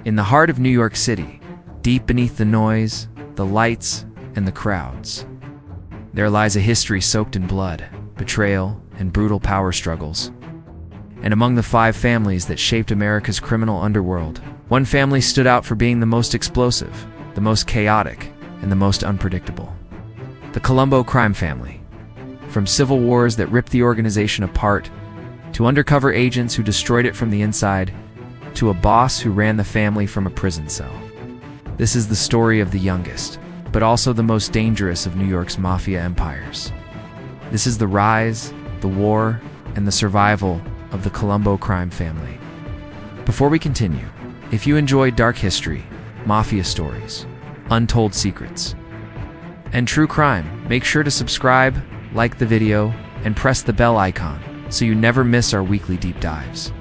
In the heart of New York City, deep beneath the noise, the lights, and the crowds, there lies a history soaked in blood, betrayal, and brutal power struggles. And among the 5 families that shaped America's criminal underworld, one family stood out for being the most explosive, the most chaotic, and the most unpredictable. The Colombo Crime Family. From civil wars that ripped the organization apart, to undercover agents who destroyed it from the inside, to a boss who ran the family from a prison cell. This is the story of the youngest, but also the most dangerous of New York's mafia empires. This is the rise, the war, and the survival of the Colombo Crime Family. Before we continue, if you enjoy dark history, mafia stories, untold secrets, and true crime, make sure to subscribe, like the video, and press the bell icon so you never miss our weekly deep dives.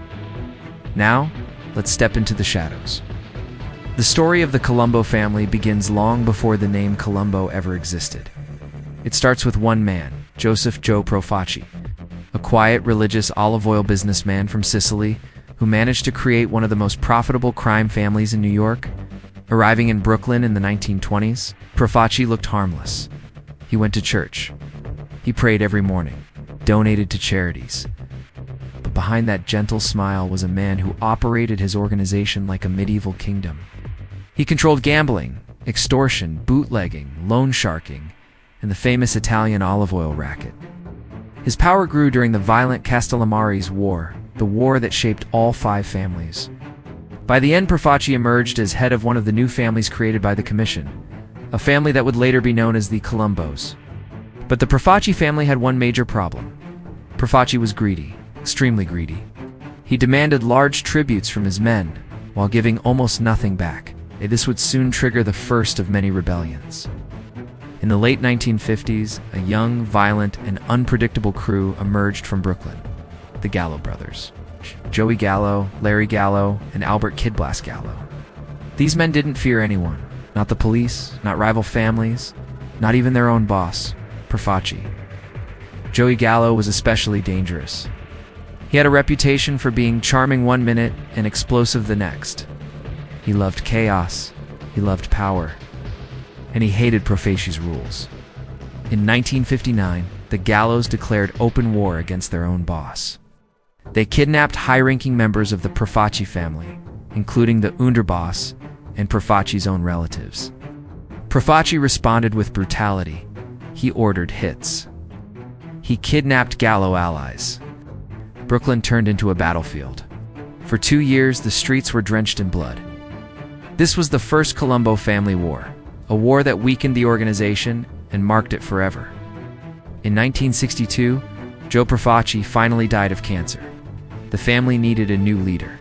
Now, let's step into the shadows. The story of the Colombo family begins long before the name Colombo ever existed. It starts with one man, Joe Profaci, a quiet, religious olive oil businessman from Sicily who managed to create one of the most profitable crime families in New York. Arriving in Brooklyn in the 1920s, Profaci looked harmless. He went to church. He prayed every morning, donated to charities. But behind that gentle smile was a man who operated his organization like a medieval kingdom. He controlled gambling, extortion, bootlegging, loan sharking, and the famous Italian olive oil racket. His power grew during the violent Castellammare's War, the war that shaped all 5 families. By the end, Profaci emerged as head of one of the new families created by the Commission, a family that would later be known as the Colombos. But the Profaci family had one major problem. Profaci was greedy, extremely greedy. He demanded large tributes from his men, while giving almost nothing back. This would soon trigger the first of many rebellions. In the late 1950s, a young, violent, and unpredictable crew emerged from Brooklyn, the Gallo brothers. Joey Gallo, Larry Gallo, and Albert Kid Blast Gallo. These men didn't fear anyone, not the police, not rival families, not even their own boss, Profaci. Joey Gallo was especially dangerous. He had a reputation for being charming one minute and explosive the next. He loved chaos, he loved power, and he hated Profaci's rules. In 1959, the Gallos declared open war against their own boss. They kidnapped high-ranking members of the Profaci family, including the underboss and Profaci's own relatives. Profaci responded with brutality. He ordered hits. He kidnapped Gallo allies. Brooklyn turned into a battlefield. For 2 years, the streets were drenched in blood. This was the First Colombo Family War, a war that weakened the organization and marked it forever. In 1962, Joe Profaci finally died of cancer. The family needed a new leader.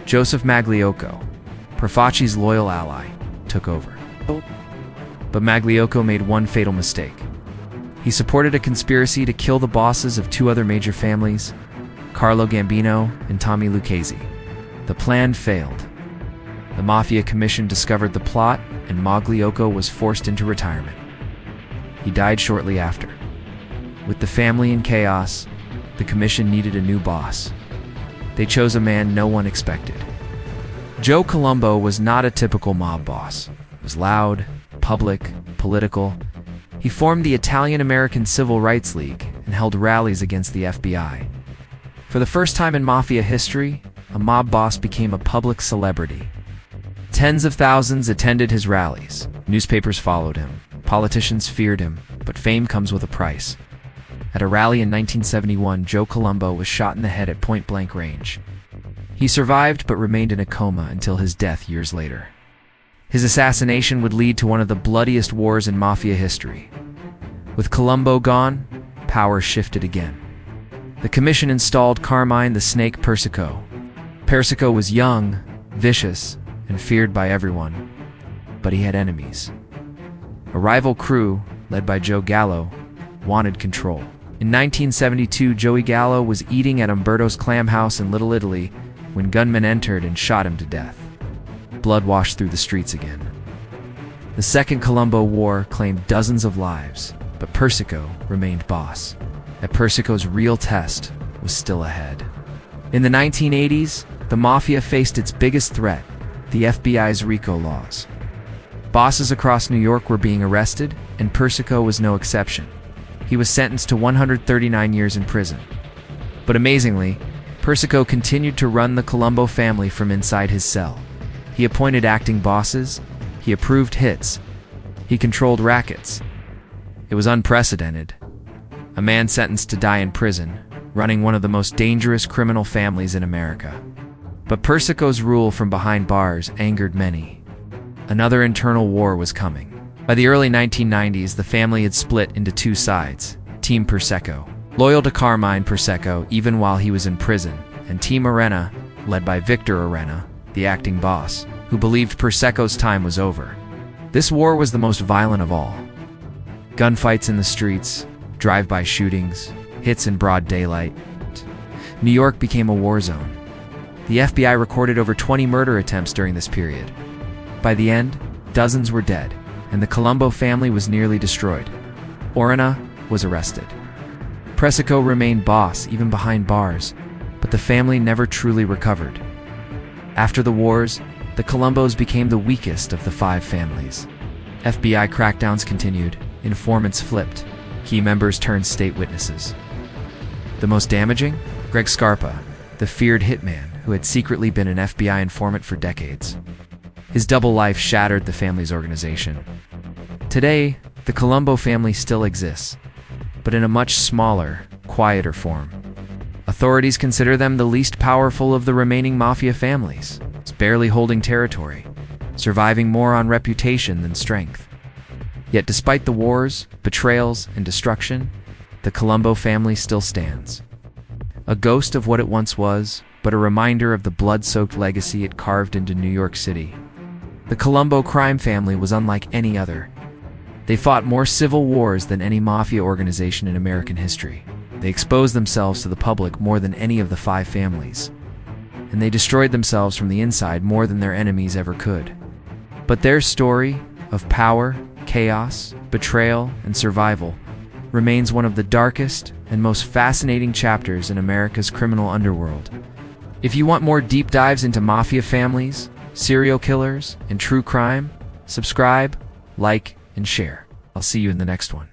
Joseph Magliocco, Profaci's loyal ally, took over. But Magliocco made one fatal mistake. He supported a conspiracy to kill the bosses of 2 other major families, Carlo Gambino and Tommy Lucchese. The plan failed. The Mafia Commission discovered the plot, and Magliocco was forced into retirement. He died shortly after. With the family in chaos, the Commission needed a new boss. They chose a man no one expected. Joe Colombo was not a typical mob boss. He was loud, public, political. He formed the Italian-American Civil Rights League and held rallies against the FBI. For the first time in Mafia history, a mob boss became a public celebrity. Tens of thousands attended his rallies. Newspapers followed him. Politicians feared him, but fame comes with a price. At a rally in 1971, Joe Colombo was shot in the head at point-blank range. He survived but remained in a coma until his death years later. His assassination would lead to one of the bloodiest wars in Mafia history. With Colombo gone, power shifted again. The Commission installed Carmine the Snake Persico. Persico was young, vicious, and feared by everyone, but he had enemies. A rival crew, led by Joe Gallo, wanted control. In 1972, Joey Gallo was eating at Umberto's Clam House in Little Italy when gunmen entered and shot him to death. Blood washed through the streets again. The Second Colombo War claimed dozens of lives, but Persico remained boss. At Persico's real test was still ahead. In the 1980s, the Mafia faced its biggest threat, the FBI's RICO laws. Bosses across New York were being arrested, and Persico was no exception. He was sentenced to 139 years in prison. But amazingly, Persico continued to run the Colombo family from inside his cell. He appointed acting bosses, he approved hits, he controlled rackets. It was unprecedented. A man sentenced to die in prison, running one of the most dangerous criminal families in America. But Persico's rule from behind bars angered many. Another internal war was coming. By the early 1990s, the family had split into two sides: Team Persico, loyal to Carmine Persico even while he was in prison, and Team Arena, led by Victor Arena, the acting boss, who believed Persico's time was over. This war was the most violent of all. Gunfights in the streets, drive-by shootings, hits in broad daylight. New York became a war zone. The FBI recorded over 20 murder attempts during this period. By the end, dozens were dead, and the Colombo family was nearly destroyed. Arena was arrested. Persico remained boss even behind bars, but the family never truly recovered. After the wars, the Colombos became the weakest of the five families. FBI crackdowns continued, informants flipped, key members turned state witnesses. The most damaging? Greg Scarpa, the feared hitman who had secretly been an FBI informant for decades. His double life shattered the family's organization. Today, the Colombo family still exists, but in a much smaller, quieter form. Authorities consider them the least powerful of the remaining Mafia families, barely holding territory, surviving more on reputation than strength. Yet despite the wars, betrayals, and destruction, the Colombo family still stands. A ghost of what it once was, but a reminder of the blood-soaked legacy it carved into New York City. The Colombo Crime Family was unlike any other. They fought more civil wars than any mafia organization in American history. They exposed themselves to the public more than any of the five families. And they destroyed themselves from the inside more than their enemies ever could. But their story of power, chaos, betrayal, and survival remains one of the darkest and most fascinating chapters in America's criminal underworld. If you want more deep dives into mafia families, serial killers, and true crime, subscribe, like, and share. I'll see you in the next one.